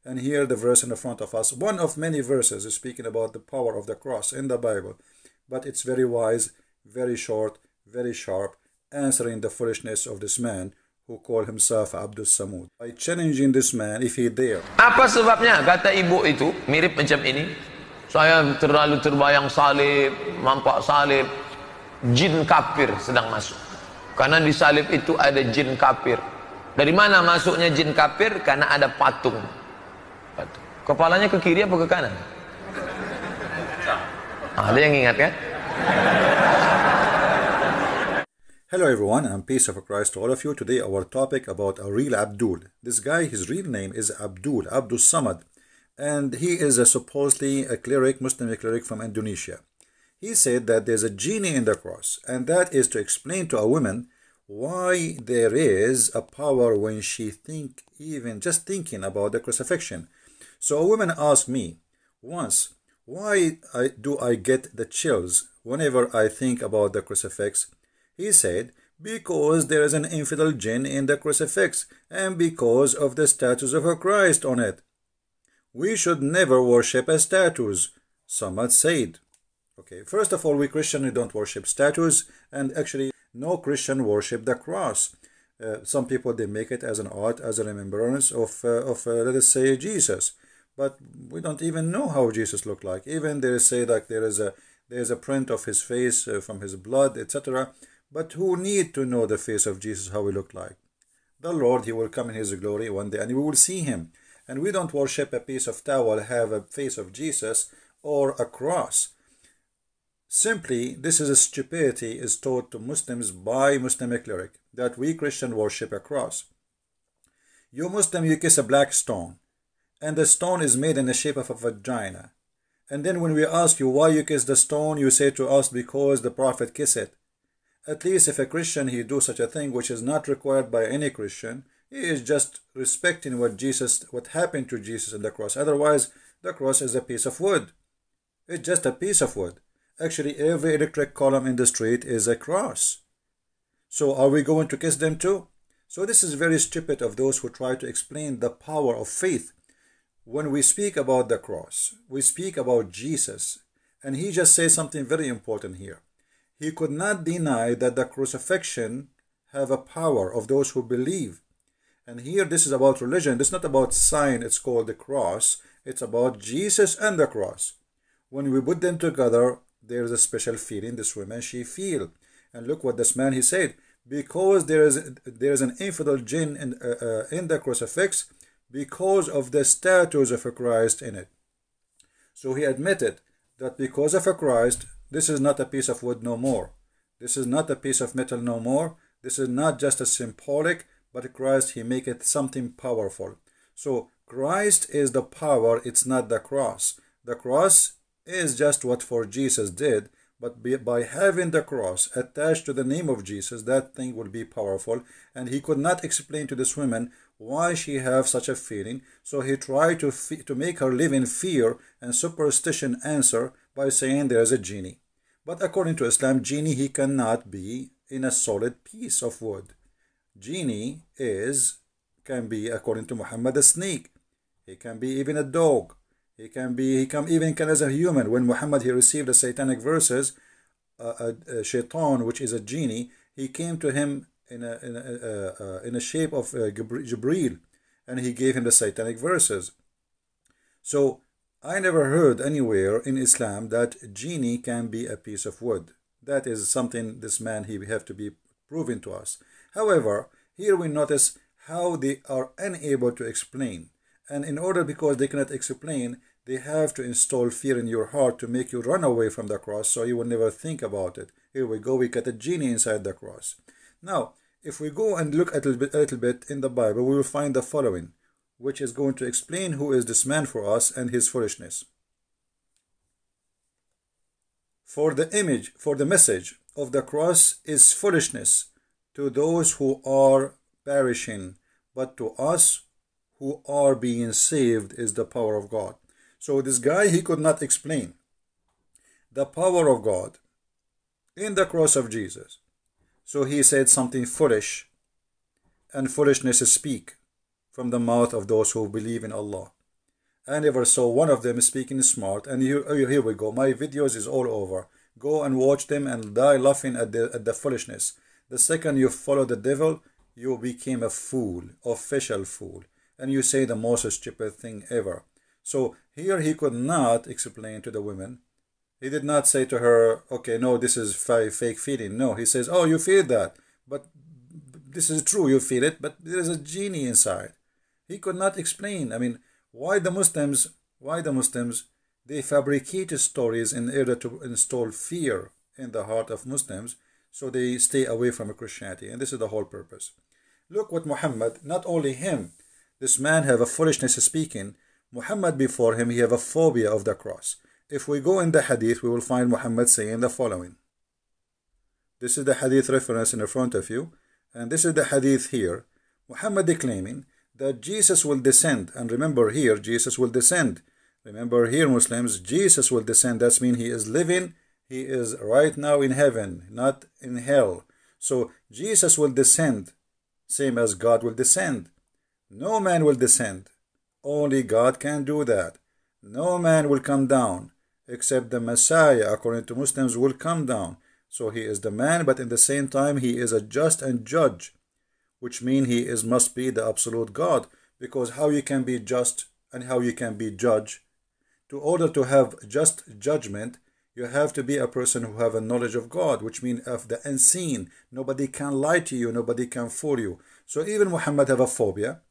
And here the verse in the front of us, one of many verses, is speaking about the power of the cross in the Bible. But it's very wise, very short, very sharp, answering the foolishness of this man who called himself Abdul Somad. By challenging this man, if he dare. Apa sebabnya? Kata ibu itu mirip macam ini. Saya terlalu terbayang salib, nampak salib, jin kafir sedang masuk. Karena di salib itu ada jin kafir. Dari mana masuknya jin kafir? Karena ada patung. Kepalanya ke kiri apa ke kanan? Ada yang ingat kan? Hello everyone, and peace of Christ to all of you. Today our topic about a real Abdul. This guy, his real name is Abdul Somad, and he is supposedly a cleric, Muslim cleric from Indonesia. He said that there's a genie in the cross, and that is to explain to a woman why there is a power when she even just thinking about the crucifixion. So a woman asked me once, why do I get the chills whenever I think about the crucifix? He said, because there is an infidel jinn in the crucifix and because of the statues of Christ on it. We should never worship as statues, Somad said. Okay, first of all, we Christians don't worship statues, and actually no Christian worship the cross. Some people, they make it as an art, as a remembrance of let us say, Jesus. But we don't even know how Jesus looked like. Even they say that there is a print of his face from his blood, etc. But who need to know the face of Jesus, how he looked like? The Lord, he will come in his glory one day, and we will see him. And we don't worship a piece of towel, have a face of Jesus, or a cross. Simply, this is a stupidity is taught to Muslims by Muslim cleric, that we Christian worship a cross. You Muslim, you kiss a black stone, and the stone is made in the shape of a vagina. And then when we ask you why you kiss the stone, you say to us, because the Prophet kissed it. At least if a Christian, he do such a thing, which is not required by any Christian, he is just respecting what happened to Jesus on the cross. Otherwise, the cross is a piece of wood. It's just a piece of wood. Actually, every electric column in the street is a cross. So are we going to kiss them too? So this is very stupid of those who try to explain the power of faith. When we speak about the cross, we speak about Jesus. And he just says something very important here. He could not deny that the crucifixion have a power of those who believe. And here this is about religion. This is not about sign. It's called the cross. It's about Jesus and the cross. When we put them together, there is a special feeling this woman, she feel. And look what this man, he said, because there is an infidel jinn in the crucifix because of the statues of a Christ in it. So he admitted that because of a Christ, this is not a piece of wood no more. This is not a piece of metal no more. This is not just a symbolic, but Christ, he make it something powerful. So Christ is the power, it's not the cross. The cross is just what for Jesus did, but by having the cross attached to the name of Jesus, that thing will be powerful. And he could not explain to this woman why she have such a feeling, so he tried to make her live in fear and superstition, answer by saying there is a genie. But according to Islam, genie, he cannot be in a solid piece of wood. Genie can be, according to Muhammad, a snake. He can be even a dog. He can even as a human. When Muhammad, he received the satanic verses, a shaitan, which is a genie, he came to him in a shape of Jibreel, and he gave him the satanic verses. So I never heard anywhere in Islam that genie can be a piece of wood. That is something this man, he have to be proven to us. However, here we notice how they are unable to explain. And in order, because they cannot explain, they have to install fear in your heart to make you run away from the cross, so you will never think about it. Here we go, we get a genie inside the cross. Now, if we go and look a little bit in the Bible, we will find the following, which is going to explain who is this man for us and his foolishness. For the message of the cross is foolishness to those who are perishing, but to us who are being saved is the power of God. So this guy, he could not explain the power of God in the cross of Jesus. So he said something foolish, and foolishness speak from the mouth of those who believe in Allah. I never saw one of them speaking smart. And here we go. My videos is all over. Go and watch them and die laughing at the foolishness. The second you follow the devil, you became a fool, official fool. And you say the most stupid thing ever. So here he could not explain to the women. He did not say to her, okay, no, this is fake feeling. No, he says, oh, you feel that. But this is true, you feel it, but there is a genie inside. He could not explain. I mean, why the Muslims, they fabricate stories in order to install fear in the heart of Muslims, so they stay away from Christianity. And this is the whole purpose. Look what Muhammad, not only him, this man have a foolishness speaking. Muhammad before him, he have a phobia of the cross. If we go in the hadith, we will find Muhammad saying the following. This is the hadith reference in front of you. And this is the hadith here. Muhammad declaiming that Jesus will descend. And remember here, Jesus will descend. Remember here, Muslims, Jesus will descend. That means he is living. He is right now in heaven, not in hell. So Jesus will descend, same as God will descend. No man will descend. Only God can do that. No man will come down, except the Messiah, according to Muslims, will come down. So he is the man, but in the same time he is a just and judge, which means he must be the absolute God. Because how you can be just and how you can be judge? To order to have just judgment, you have to be a person who have a knowledge of God, which means of the unseen. Nobody can lie to you, nobody can fool you. So even Muhammad have a phobia,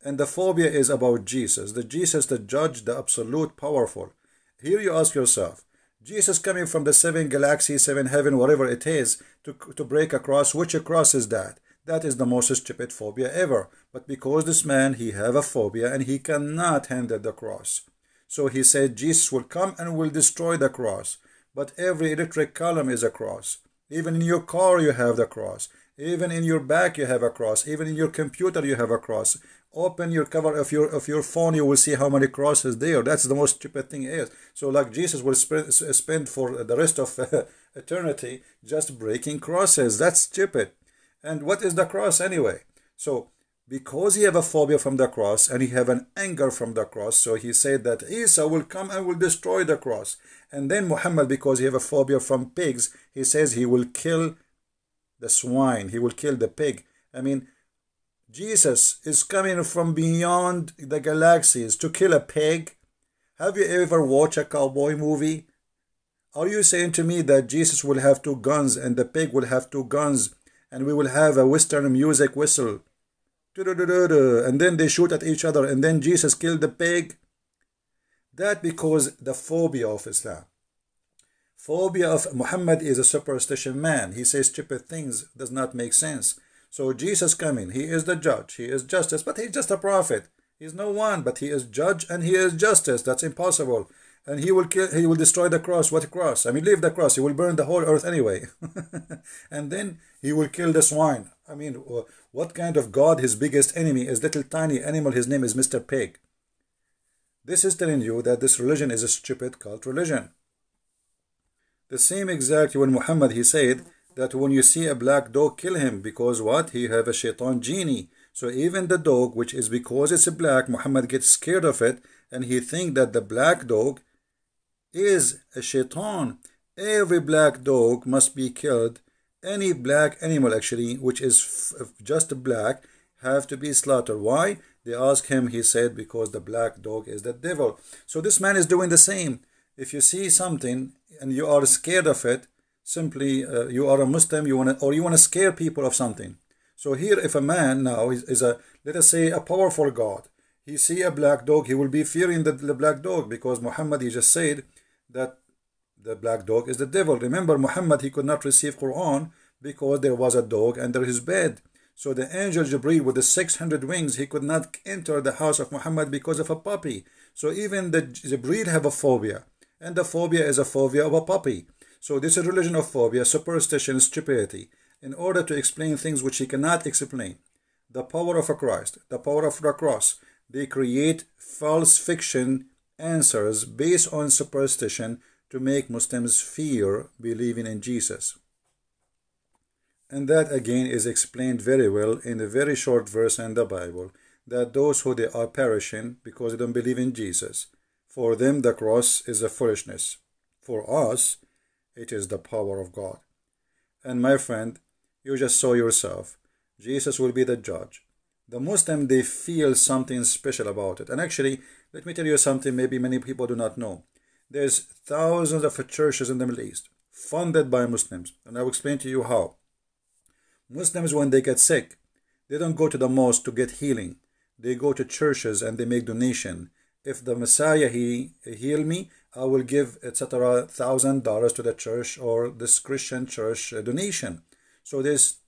and the phobia is about Jesus. The Jesus, the judge, the absolute powerful. Here you ask yourself, Jesus coming from the 7 galaxies, 7 heaven, whatever it is, to break a cross. Which cross is that? That is the most stupid phobia ever. But because this man, he have a phobia and he cannot handle the cross. So he said Jesus will come and will destroy the cross. But every electric column is a cross. Even in your car you have the cross. Even in your back you have a cross. Even in your computer you have a cross. Open your cover of your phone, you will see how many crosses there. That's the most stupid thing is. So like Jesus will spend for the rest of eternity just breaking crosses. That's stupid. And what is the cross anyway? So because he have a phobia from the cross and he have an anger from the cross, so he said that Isa will come and will destroy the cross. And then Muhammad, because he have a phobia from pigs, he says he will kill the swine. He will kill the pig. I mean, Jesus is coming from beyond the galaxies to kill a pig. Have you ever watched a cowboy movie? Are you saying to me that Jesus will have 2 guns and the pig will have 2 guns and we will have a Western music whistle? And then they shoot at each other and then Jesus killed the pig? That because the phobia of Islam. Phobia of Muhammad is a superstition man. He says stupid things, does not make sense. So Jesus coming, he is the judge, he is justice, but he's just a prophet. He's no one, but he is judge and he is justice. That's impossible. And he will kill, he will destroy the cross. What cross? I mean, leave the cross. He will burn the whole earth anyway. And then he will kill the swine. I mean, what kind of God? His biggest enemy is little tiny animal. His name is Mr. Pig. This is telling you that this religion is a stupid cult religion. The same exact when Muhammad, he said that when you see a black dog, kill him, because what? He have a shaitan genie. So even the dog, which is because it's a black, Muhammad gets scared of it, and he think that the black dog is a shaitan. Every black dog must be killed. Any black animal actually, which is just black, have to be slaughtered. Why? They ask him, he said, because the black dog is the devil. So this man is doing the same. If you see something and you are scared of it, simply you are a Muslim, you want to scare people of something. So here, if a man now is a, let us say, a powerful God, he see a black dog, he will be fearing the black dog, because Muhammad, he just said that the black dog is the devil. Remember, Muhammad, he could not receive Quran because there was a dog under his bed. So the angel Jibreel with the 600 wings, he could not enter the house of Muhammad because of a puppy. So even the Jibreel have a phobia, and the phobia is a phobia of a puppy. So this is religion of phobia, superstition, stupidity, in order to explain things which he cannot explain. The power of a Christ, the power of the cross, they create false fiction answers based on superstition to make Muslims fear believing in Jesus. And that again is explained very well in a very short verse in the Bible, that those who they are perishing because they don't believe in Jesus, for them the cross is a foolishness. For us, it is the power of God. And my friend, you just saw yourself. Jesus will be the judge. The Muslim, they feel something special about it. And actually, let me tell you something maybe many people do not know. There's thousands of churches in the Middle East funded by Muslims. And I will explain to you how. Muslims, when they get sick, they don't go to the mosque to get healing. They go to churches and they make donation. If the Messiah, he heal me, I will give, etc., $1,000 to the church or this Christian church donation. So there's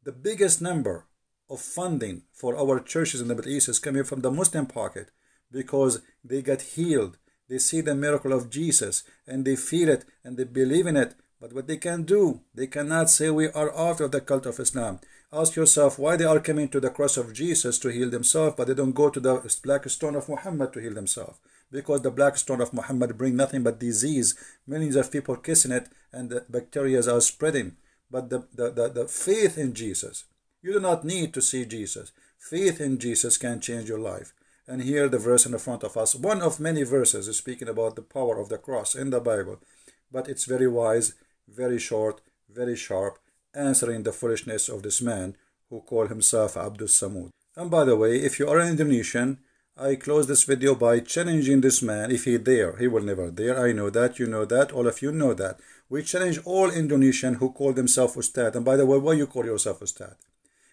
the biggest number of funding for our churches in the Middle East is coming from the Muslim pocket because they get healed. They see the miracle of Jesus and they feel it and they believe in it. But what they can do, they cannot say we are out of the cult of Islam. Ask yourself why they are coming to the cross of Jesus to heal themselves, but they don't go to the black stone of Muhammad to heal themselves. Because the black stone of Muhammad bring nothing but disease. Millions of people kissing it and the bacteria are spreading. But the faith in Jesus, you do not need to see Jesus. Faith in Jesus can change your life. And here the verse in the front of us, one of many verses is speaking about the power of the cross in the Bible. But it's very wise, very short, very sharp, answering the foolishness of this man who called himself Abdul Somad. And by the way, if you are an Indonesian, I close this video by challenging this man. If he dare, he will never dare. I know that, you know that, all of you know that. We challenge all Indonesian who call themselves Ustad. And by the way, why you call yourself Ustad?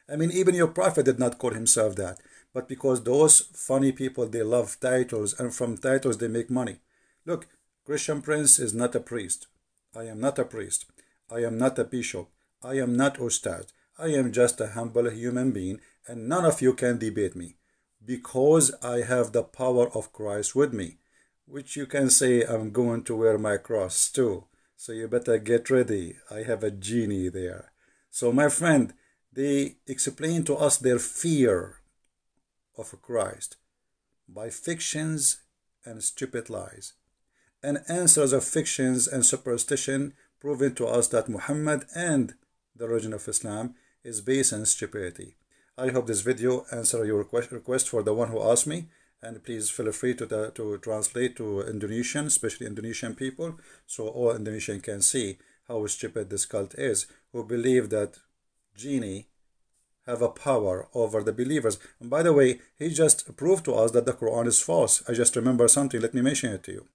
I mean, even your prophet did not call himself that. But because those funny people, they love titles, and from titles they make money. Look, Christian Prince is not a priest. I am not a priest. I am not a bishop. I am not Ustad. I am just a humble human being, and none of you can debate me. Because I have the power of Christ with me, which you can say I'm going to wear my cross too. So you better get ready. I have a genie there. So my friend, they explain to us their fear of Christ by fictions and stupid lies, and answers of fictions and superstition proving to us that Muhammad and the religion of Islam is based on stupidity. I hope this video answered your request for the one who asked me, and please feel free to translate to Indonesian, especially Indonesian people, so all Indonesian can see how stupid this cult is, who believe that genie have a power over the believers. And by the way, he just proved to us that the Quran is false. I just remember something, let me mention it to you.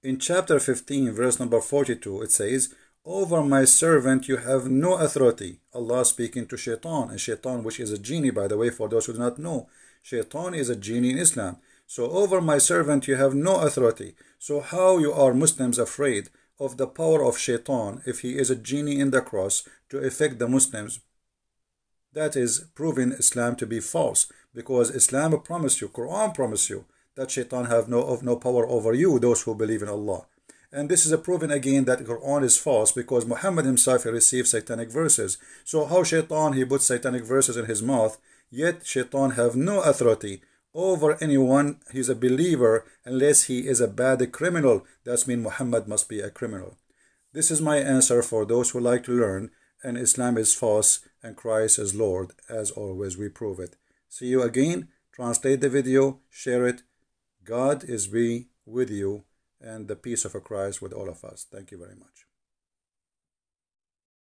In chapter 15, verse number 42, it says, over my servant you have no authority. Allah speaking to Shaitan, and Shaitan, which is a genie, by the way, for those who do not know. Shaitan is a genie in Islam. So over my servant you have no authority. So how you are Muslims afraid of the power of Shaitan if he is a genie in the cross to affect the Muslims? That is proving Islam to be false, because Islam promised you, Quran promised you, that Shaitan have no power over you, those who believe in Allah. And this is a proving again that Quran is false, because Muhammad himself received satanic verses. So how Shaitan, he put satanic verses in his mouth, yet Shaitan have no authority over anyone. He's a believer unless he is a bad criminal. That means Muhammad must be a criminal. This is my answer for those who like to learn, and Islam is false and Christ is Lord. As always, we prove it. See you again. Translate the video, share it. God is be with you, and the peace of Christ with all of us. Thank you very much.